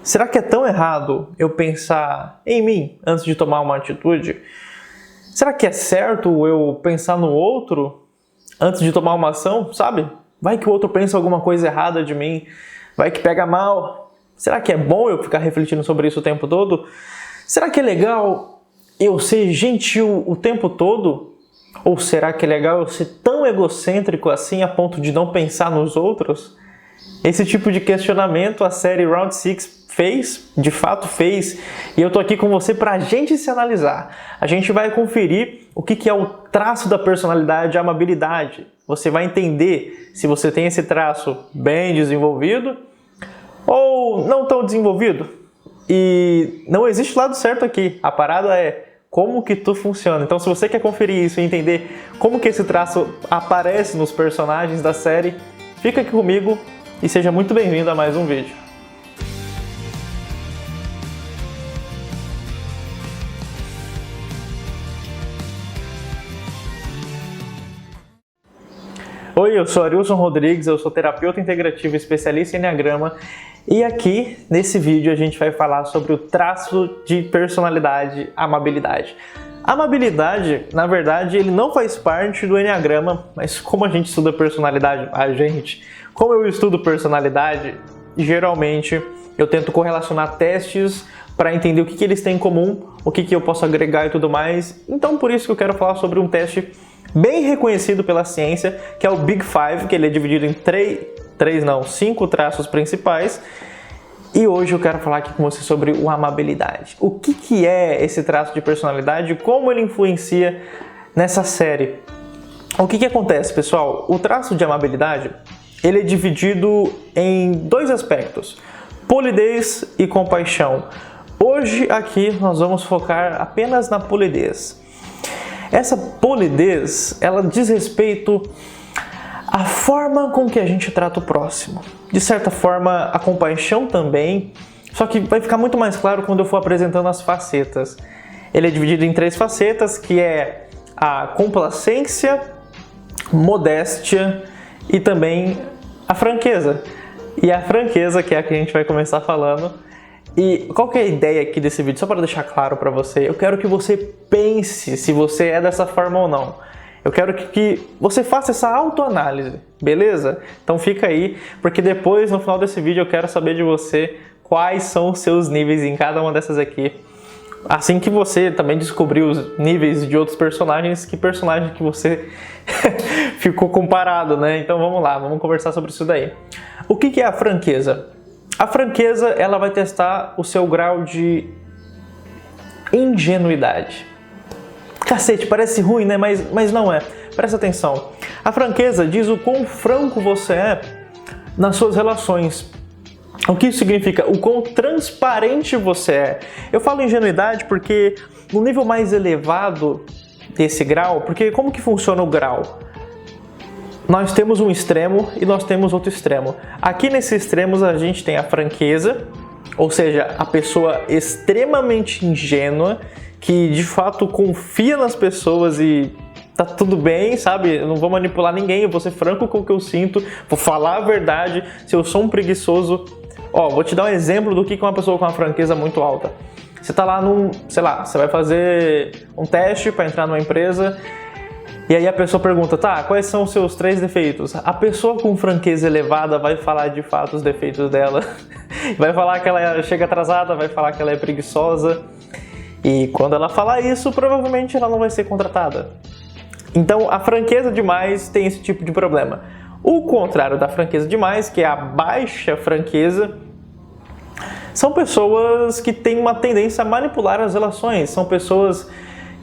Será que é tão errado eu pensar em mim antes de tomar uma atitude? Será que é certo eu pensar no outro antes de tomar uma ação, sabe? Vai que o outro pensa alguma coisa errada de mim, vai que pega mal. Será que é bom eu ficar refletindo sobre isso o tempo todo? Será que é legal eu ser gentil o tempo todo? Ou será que é legal eu ser tão egocêntrico assim a ponto de não pensar nos outros? Esse tipo de questionamento a série Round 6 fez, de fato fez, e eu tô aqui com você pra gente se analisar. A gente vai conferir o que é o traço da personalidade, a amabilidade. Você vai entender se você tem esse traço bem desenvolvido ou não tão desenvolvido. E não existe lado certo aqui, a parada é como que tu funciona. Então se você quer conferir isso e entender como que esse traço aparece nos personagens da série, fica aqui comigo e seja muito bem-vindo a mais um vídeo. Oi, eu sou Arilson Rodrigues, eu sou terapeuta integrativo especialista em Enneagrama e aqui nesse vídeo a gente vai falar sobre o traço de personalidade, amabilidade. Amabilidade, na verdade, ele não faz parte do Enneagrama, mas como a gente estuda personalidade, como eu estudo personalidade, geralmente eu tento correlacionar testes para entender o que eles têm em comum, o que eu posso agregar e tudo mais. Então por isso que eu quero falar sobre um teste bem reconhecido pela ciência, que é o Big Five, que ele é dividido em 5 traços principais. E hoje eu quero falar aqui com você sobre o amabilidade. O que é esse traço de personalidade e como ele influencia nessa série? O que acontece, pessoal? O traço de amabilidade, ele é dividido em dois aspectos: polidez e compaixão. Hoje aqui nós vamos focar apenas na polidez. Essa polidez, ela diz respeito à forma com que a gente trata o próximo. De certa forma, a compaixão também, só que vai ficar muito mais claro quando eu for apresentando as facetas. Ele é dividido em 3 facetas, que é a complacência, modéstia e também a franqueza. E a franqueza, que é a que a gente vai começar falando. E qual que é a ideia aqui desse vídeo? Só para deixar claro para você, eu quero que você pense se você é dessa forma ou não. Eu quero que você faça essa autoanálise, beleza? Então fica aí, porque depois, no final desse vídeo, eu quero saber de você quais são os seus níveis em cada uma dessas aqui. Assim que você também descobrir os níveis de outros personagens, que personagem que você ficou comparado, né? Então vamos lá, vamos conversar sobre isso daí. O que é a franqueza? A franqueza, ela vai testar o seu grau de ingenuidade. Cacete, parece ruim, né? Mas não é. Presta atenção. A franqueza diz o quão franco você é nas suas relações. O que isso significa? O quão transparente você é. Eu falo ingenuidade porque no nível mais elevado desse grau, porque como que funciona o grau? Nós temos um extremo e nós temos outro extremo. Aqui nesses extremos a gente tem a franqueza, ou seja, a pessoa extremamente ingênua, que de fato confia nas pessoas e tá tudo bem, sabe? Eu não vou manipular ninguém, eu vou ser franco com o que eu sinto, vou falar a verdade. Se eu sou um preguiçoso... vou te dar um exemplo do que é uma pessoa com uma franqueza muito alta. Você tá lá você vai fazer um teste para entrar numa empresa... E aí a pessoa pergunta, tá, quais são os seus 3 defeitos? A pessoa com franqueza elevada vai falar de fato os defeitos dela. Vai falar que ela chega atrasada, vai falar que ela é preguiçosa. E quando ela falar isso, provavelmente ela não vai ser contratada. Então a franqueza demais tem esse tipo de problema. O contrário da franqueza demais, que é a baixa franqueza, são pessoas que têm uma tendência a manipular as relações. São pessoas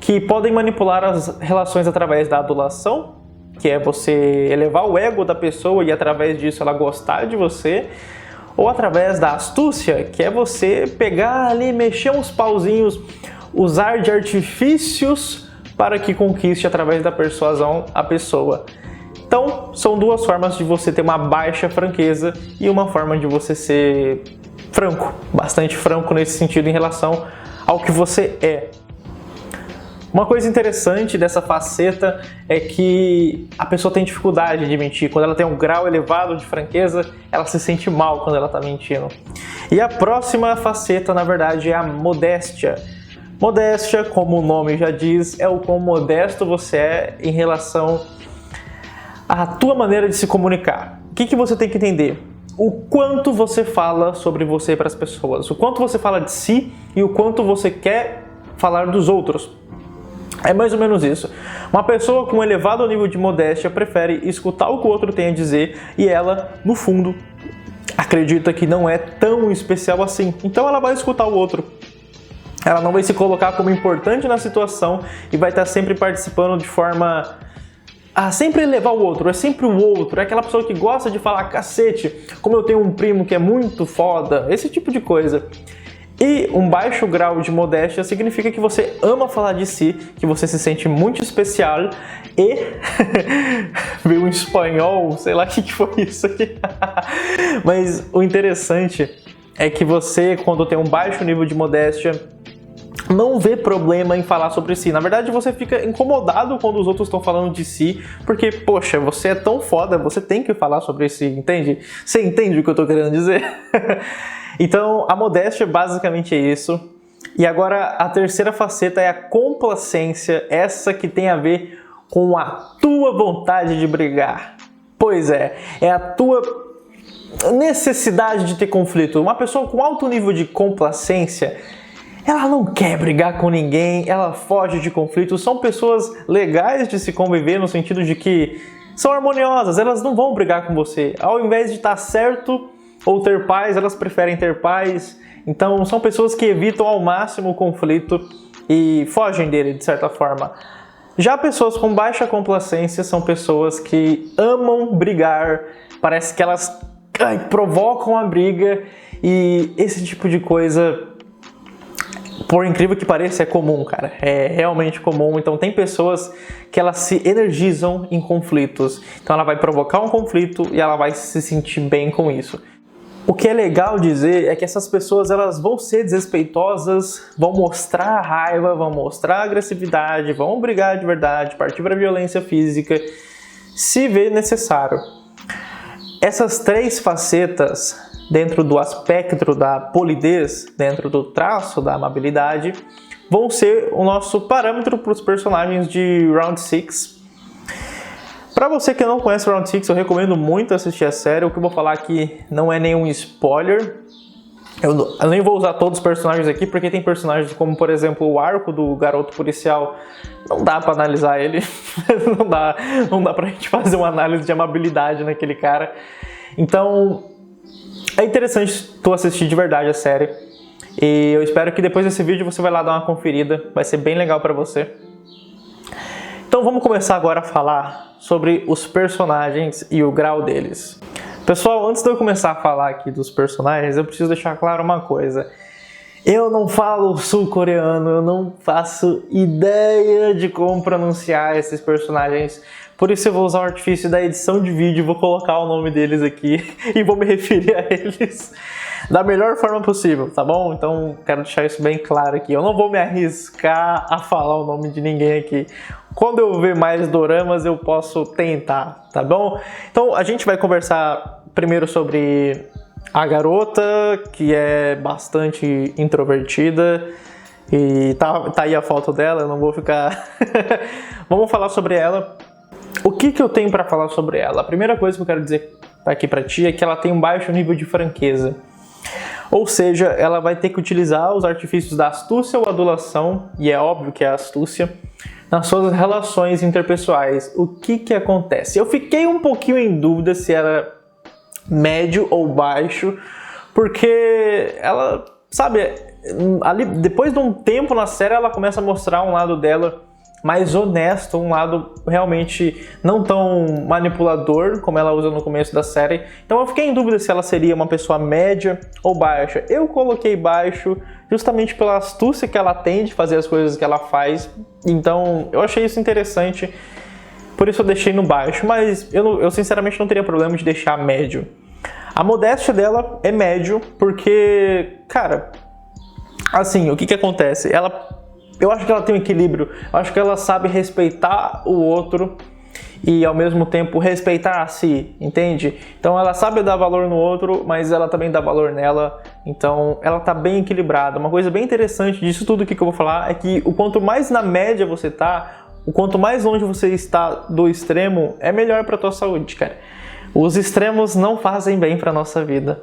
que podem manipular as relações através da adulação, que é você elevar o ego da pessoa e através disso ela gostar de você, ou através da astúcia, que é você pegar ali, mexer uns pauzinhos, usar de artifícios para que conquiste através da persuasão a pessoa. Então, são 2 formas de você ter uma baixa franqueza e uma forma de você ser franco, bastante franco nesse sentido em relação ao que você é. Uma coisa interessante dessa faceta é que a pessoa tem dificuldade de mentir. Quando ela tem um grau elevado de franqueza, ela se sente mal quando ela está mentindo. E a próxima faceta, na verdade, é a modéstia. Modéstia, como o nome já diz, é o quão modesto você é em relação à tua maneira de se comunicar. O que você tem que entender? O quanto você fala sobre você para as pessoas, o quanto você fala de si e o quanto você quer falar dos outros. É mais ou menos isso. Uma pessoa com um elevado nível de modéstia prefere escutar o que o outro tem a dizer e ela, no fundo, acredita que não é tão especial assim. Então ela vai escutar o outro. Ela não vai se colocar como importante na situação e vai estar sempre participando de forma a sempre elevar o outro. É sempre o outro. É aquela pessoa que gosta de falar cacete, como eu tenho um primo que é muito foda, esse tipo de coisa. E um baixo grau de modéstia significa que você ama falar de si, que você se sente muito especial e... veio um espanhol, sei lá o que foi isso aqui. Mas o interessante é que você, quando tem um baixo nível de modéstia, não vê problema em falar sobre si. Na verdade, você fica incomodado quando os outros estão falando de si, porque, poxa, você é tão foda, você tem que falar sobre si, entende? Você entende o que eu tô querendo dizer? Então, a modéstia basicamente é isso. E agora, a terceira faceta é a complacência, essa que tem a ver com a tua vontade de brigar. Pois é a tua necessidade de ter conflito. Uma pessoa com alto nível de complacência, ela não quer brigar com ninguém, ela foge de conflitos. São pessoas legais de se conviver no sentido de que são harmoniosas, elas não vão brigar com você. Ao invés de estar certo ou ter paz, elas preferem ter paz. Então são pessoas que evitam ao máximo o conflito e fogem dele de certa forma. Já pessoas com baixa complacência são pessoas que amam brigar, parece que elas provocam a briga e esse tipo de coisa, por incrível que pareça, é comum, cara. É realmente comum. Então tem pessoas que elas se energizam em conflitos. Então ela vai provocar um conflito e ela vai se sentir bem com isso. O que é legal dizer é que essas pessoas elas vão ser desrespeitosas, vão mostrar raiva, vão mostrar agressividade, vão brigar de verdade, partir para violência física, se ver necessário. Essas três facetas dentro do aspecto da polidez, dentro do traço da amabilidade, vão ser o nosso parâmetro para os personagens de Round 6. Para você que não conhece Round 6, eu recomendo muito assistir a série. O que eu vou falar aqui não é nenhum spoiler. Eu nem vou usar todos os personagens aqui, porque tem personagens como, por exemplo, o arco do garoto policial. Não dá para analisar ele. não dá pra gente fazer uma análise de amabilidade naquele cara. Então, é interessante tu assistir de verdade a série. E eu espero que depois desse vídeo você vai lá dar uma conferida. Vai ser bem legal para você. Então vamos começar agora a falar sobre os personagens e o grau deles. Pessoal, antes de eu começar a falar aqui dos personagens, eu preciso deixar claro uma coisa. Eu não falo sul-coreano, eu não faço ideia de como pronunciar esses personagens. Por isso eu vou usar o artifício da edição de vídeo, vou colocar o nome deles aqui e vou me referir a eles da melhor forma possível, tá bom? Então quero deixar isso bem claro aqui. Eu não vou me arriscar a falar o nome de ninguém aqui. Quando eu ver mais doramas eu posso tentar, tá bom? Então a gente vai conversar primeiro sobre a garota, que é bastante introvertida. E tá aí a foto dela, eu não vou ficar... Vamos falar sobre ela. O que eu tenho para falar sobre ela? A primeira coisa que eu quero dizer aqui para ti é que ela tem um baixo nível de franqueza. Ou seja, ela vai ter que utilizar os artifícios da astúcia ou adulação, e é óbvio que é a astúcia, nas suas relações interpessoais. O que acontece? Eu fiquei um pouquinho em dúvida se era médio ou baixo, porque ela, sabe, ali, depois de um tempo na série ela começa a mostrar um lado dela mais honesto, um lado realmente não tão manipulador como ela usa no começo da série. Então eu fiquei em dúvida se ela seria uma pessoa média ou baixa. Eu coloquei baixo justamente pela astúcia que ela tem de fazer as coisas que ela faz. Então eu achei isso interessante, por isso eu deixei no baixo, mas eu sinceramente não teria problema de deixar médio. A modéstia dela é médio porque, cara, assim, o que acontece? Ela Eu acho que ela tem um equilíbrio, eu acho que ela sabe respeitar o outro e ao mesmo tempo respeitar a si, entende? Então ela sabe dar valor no outro, mas ela também dá valor nela, então ela tá bem equilibrada. Uma coisa bem interessante disso tudo que eu vou falar é que o quanto mais na média você tá, o quanto mais longe você está do extremo, é melhor pra tua saúde, cara. Os extremos não fazem bem pra nossa vida.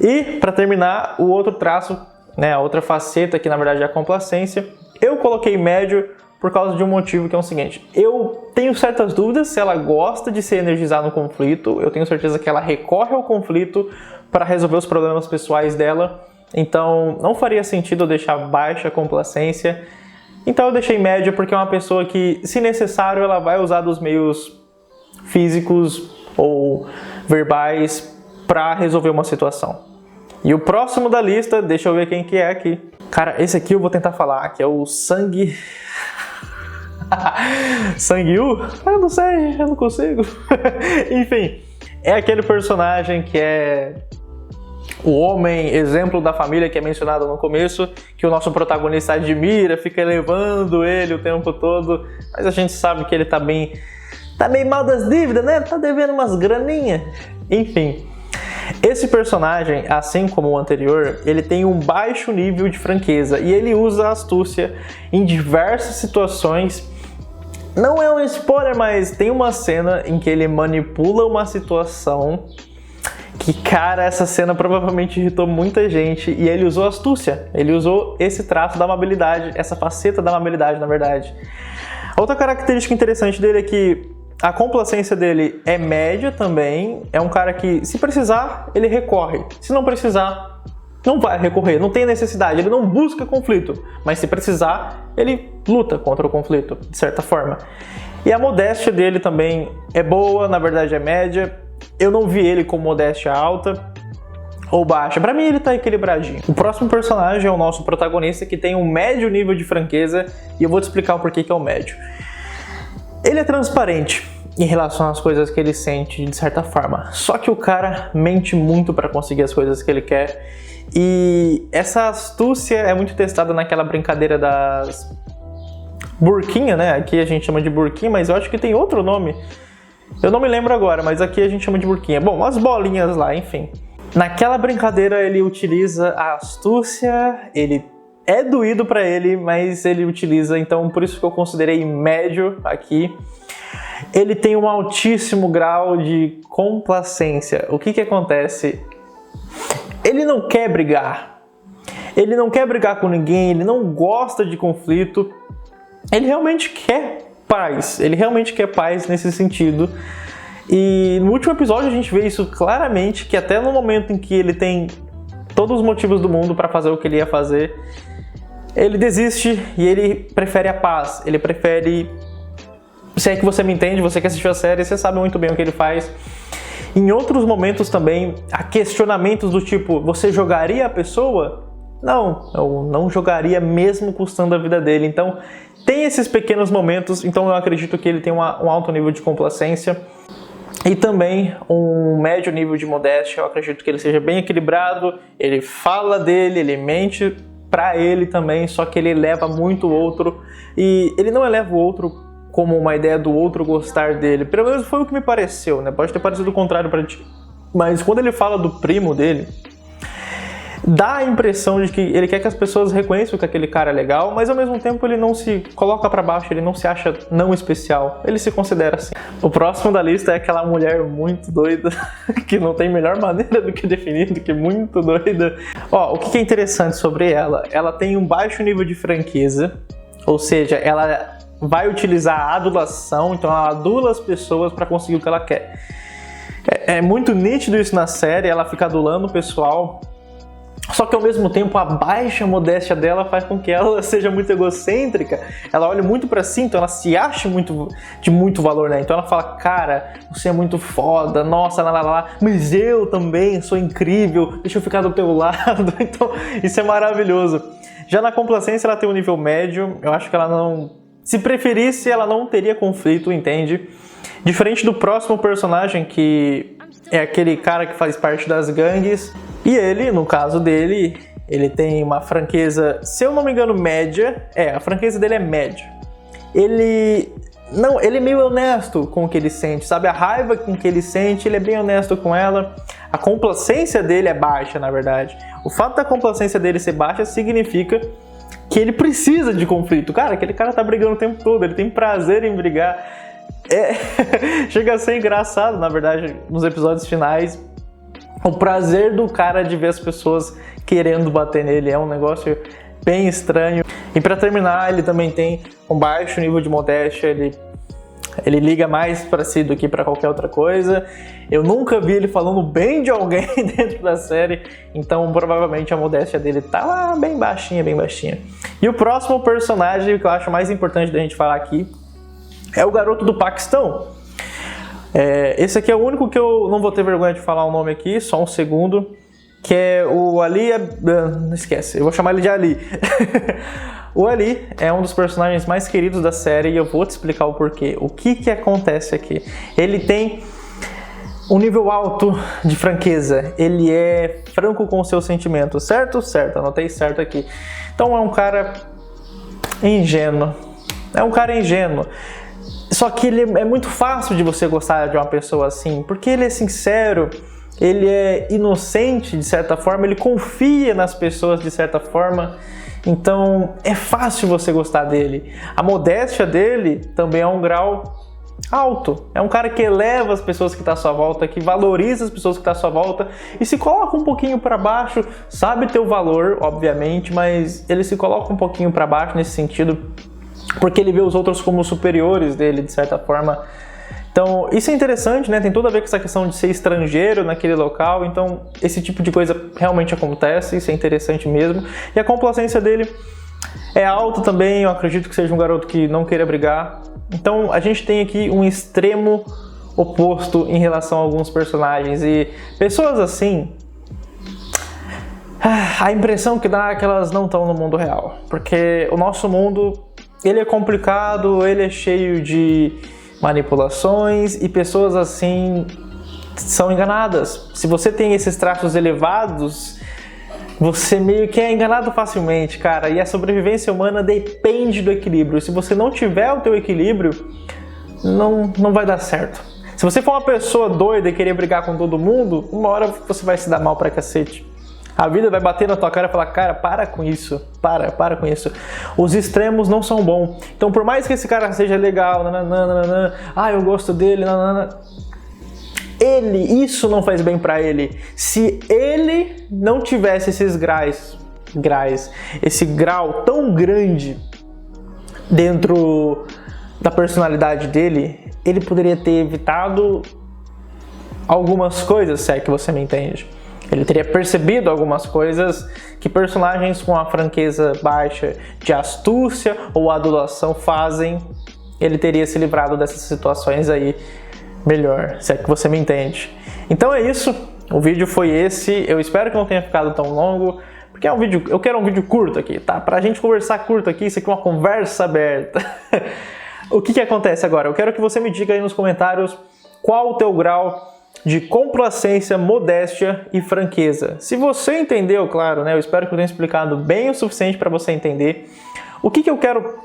E pra terminar, o outro traço, né, a outra faceta que na verdade é a complacência, eu coloquei médio por causa de um motivo que é o seguinte: eu tenho certas dúvidas se ela gosta de se energizar no conflito, eu tenho certeza que ela recorre ao conflito para resolver os problemas pessoais dela, então não faria sentido eu deixar baixa a complacência, então eu deixei média porque é uma pessoa que, se necessário, ela vai usar dos meios físicos ou verbais para resolver uma situação. E o próximo da lista, deixa eu ver quem que é aqui. Cara, esse aqui eu vou tentar falar, que é o Sangue... Sang-Woo? Eu não sei, eu não consigo. Enfim, é aquele personagem que é o homem exemplo da família que é mencionado no começo, que o nosso protagonista admira, fica elevando ele o tempo todo, mas a gente sabe que ele tá bem mal das dívidas, né? Tá devendo umas graninhas. Enfim, esse personagem, assim como o anterior, ele tem um baixo nível de franqueza e ele usa a astúcia em diversas situações. Não é um spoiler, mas tem uma cena em que ele manipula uma situação que, cara, essa cena provavelmente irritou muita gente e ele usou astúcia. Ele usou esse traço da amabilidade, essa faceta da amabilidade, na verdade. Outra característica interessante dele é que a complacência dele é média também. É um cara que, se precisar, ele recorre. Se não precisar, não vai recorrer. Não tem necessidade, ele não busca conflito. Mas se precisar, ele luta contra o conflito, de certa forma. E a modéstia dele também é boa, na verdade é média. Eu não vi ele com modéstia alta ou baixa. Pra mim ele tá equilibradinho. O próximo personagem é o nosso protagonista, que tem um médio nível de franqueza. E eu vou te explicar o porquê que é o médio. Ele é transparente em relação às coisas que ele sente, de certa forma. Só que o cara mente muito para conseguir as coisas que ele quer. E essa astúcia é muito testada naquela brincadeira das burquinha, né? Aqui a gente chama de burquinha, mas eu acho que tem outro nome. Eu não me lembro agora, mas aqui a gente chama de burquinha. Bom, as bolinhas lá, enfim. Naquela brincadeira ele utiliza a astúcia, ele é doído pra ele, mas ele utiliza, então por isso que eu considerei médio aqui. Ele tem um altíssimo grau de complacência. O que acontece? Ele não quer brigar. Ele não quer brigar com ninguém, ele não gosta de conflito. Ele realmente quer paz. Ele realmente quer paz nesse sentido. E no último episódio a gente vê isso claramente, que até no momento em que ele tem todos os motivos do mundo para fazer o que ele ia fazer, ele desiste e ele prefere a paz, ele prefere... Se é que você me entende, você que assistiu a série, você sabe muito bem o que ele faz. Em outros momentos também, há questionamentos do tipo, você jogaria a pessoa? Não, eu não jogaria mesmo custando a vida dele. Então, tem esses pequenos momentos, então eu acredito que ele tem um alto nível de complacência. E também um médio nível de modéstia, eu acredito que ele seja bem equilibrado, ele fala dele, ele mente pra ele também, só que ele eleva muito o outro, e ele não eleva o outro como uma ideia do outro gostar dele, pelo menos foi o que me pareceu, né? Pode ter parecido o contrário pra ti, mas quando ele fala do primo dele, dá a impressão de que ele quer que as pessoas reconheçam que aquele cara é legal, mas ao mesmo tempo ele não se coloca pra baixo, ele não se acha não especial, ele se considera assim. O próximo da lista é aquela mulher muito doida, que não tem melhor maneira do que definir, do que muito doida. Ó, o que é interessante sobre ela? Ela tem um baixo nível de franqueza, ou seja, ela vai utilizar a adulação, então ela adula as pessoas pra conseguir o que ela quer. É muito nítido isso na série, ela fica adulando o pessoal. Só que ao mesmo tempo a baixa modéstia dela faz com que ela seja muito egocêntrica. Ela olha muito pra si, então ela se acha de muito valor, né? Então ela fala, cara, você é muito foda, nossa, mas eu também sou incrível, deixa eu ficar do teu lado. Então isso é maravilhoso. Já na complacência ela tem um nível médio, eu acho que ela não... Se preferisse, ela não teria conflito, entende? Diferente do próximo personagem, que é aquele cara que faz parte das gangues. E ele, no caso dele, Ele tem uma franqueza, se eu não me engano, média. A franqueza dele é média. Ele é meio honesto com o que ele sente, sabe? A raiva com que ele sente, ele é bem honesto com ela. A complacência dele é baixa, na verdade. O fato da complacência dele ser baixa significa que ele precisa de conflito. Cara, aquele cara tá brigando o tempo todo, ele tem prazer em brigar. Chega a ser engraçado, na verdade, nos episódios finais. O prazer do cara de ver as pessoas querendo bater nele é um negócio bem estranho. E pra terminar, ele também tem um baixo nível de modéstia, ele liga mais pra si do que pra qualquer outra coisa. Eu nunca vi ele falando bem de alguém dentro da série, então provavelmente a modéstia dele tá lá bem baixinha, bem baixinha. E o próximo personagem que eu acho mais importante da gente falar aqui é o garoto do Paquistão. Esse aqui é o único que eu não vou ter vergonha de falar o nome aqui, só um segundo, que é o Ali, não esquece, eu vou chamar ele de Ali. O Ali é um dos personagens mais queridos da série e eu vou te explicar o porquê. O que acontece aqui? Ele tem um nível alto de franqueza, ele é franco com os seus sentimentos, certo? Certo, anotei certo aqui. Então é um cara ingênuo, Só que ele é muito fácil de você gostar de uma pessoa assim, porque ele é sincero, ele é inocente de certa forma, ele confia nas pessoas de certa forma, então é fácil você gostar dele. A modéstia dele também é um grau alto, é um cara que eleva as pessoas que estão à sua volta, que valoriza as pessoas que estão à sua volta e se coloca um pouquinho para baixo, sabe ter o valor, obviamente, mas ele se coloca um pouquinho para baixo nesse sentido, porque ele vê os outros como superiores dele, de certa forma. Então, isso é interessante, né? Tem tudo a ver com essa questão de ser estrangeiro naquele local, então esse tipo de coisa realmente acontece, isso é interessante mesmo. E a complacência dele é alta também, eu acredito que seja um garoto que não queira brigar. Então, a gente tem aqui um extremo oposto em relação a alguns personagens, e pessoas assim, a impressão que dá é que elas não estão no mundo real, porque o nosso mundo, ele é complicado, ele é cheio de manipulações e pessoas assim são enganadas. Se você tem esses traços elevados, você meio que é enganado facilmente, cara. E a sobrevivência humana depende do equilíbrio. Se você não tiver o teu equilíbrio, não vai dar certo. Se você for uma pessoa doida e querer brigar com todo mundo, uma hora você vai se dar mal pra cacete. A vida vai bater na tua cara e falar, cara, para com isso, para com isso. Os extremos não são bons. Então, por mais que esse cara seja legal, eu gosto dele, isso não faz bem pra ele. Se ele não tivesse esses esse grau tão grande dentro da personalidade dele, ele poderia ter evitado algumas coisas, se é que você me entende. Ele teria percebido algumas coisas que personagens com a franqueza baixa de astúcia ou adulação fazem. Ele teria se livrado dessas situações aí melhor, se é que você me entende. Então é isso, o vídeo foi esse. Eu espero que não tenha ficado tão longo, porque é um vídeo, eu quero um vídeo curto aqui, tá? Pra gente conversar curto aqui, isso aqui é uma conversa aberta. O que acontece agora? Eu quero que você me diga aí nos comentários qual o teu grau de complacência, modéstia e franqueza. Se você entendeu, claro, né? Eu espero que eu tenha explicado bem o suficiente para você entender. O que eu quero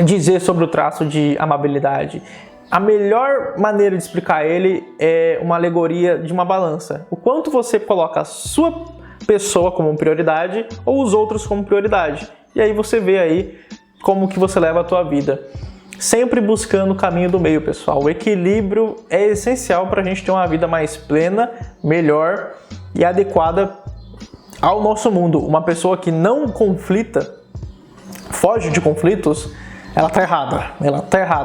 dizer sobre o traço de amabilidade? A melhor maneira de explicar ele é uma alegoria de uma balança. O quanto você coloca a sua pessoa como prioridade ou os outros como prioridade. E aí você vê aí como que você leva a tua vida. Sempre buscando o caminho do meio, pessoal. O equilíbrio é essencial para a gente ter uma vida mais plena, melhor e adequada ao nosso mundo. Uma pessoa que não conflita, foge de conflitos, ela tá errada.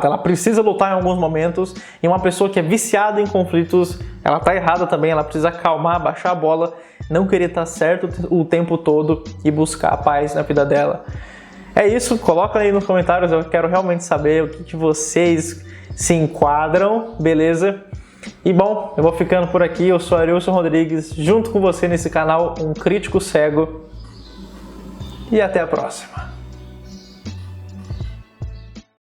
Ela precisa lutar em alguns momentos. E uma pessoa que é viciada em conflitos, ela tá errada também. Ela precisa acalmar, baixar a bola, não querer estar certo o tempo todo e buscar a paz na vida dela. É isso, coloca aí nos comentários, eu quero realmente saber o que vocês se enquadram, beleza? E bom, eu vou ficando por aqui, eu sou Arilson Rodrigues, junto com você nesse canal, um crítico cego, e até a próxima.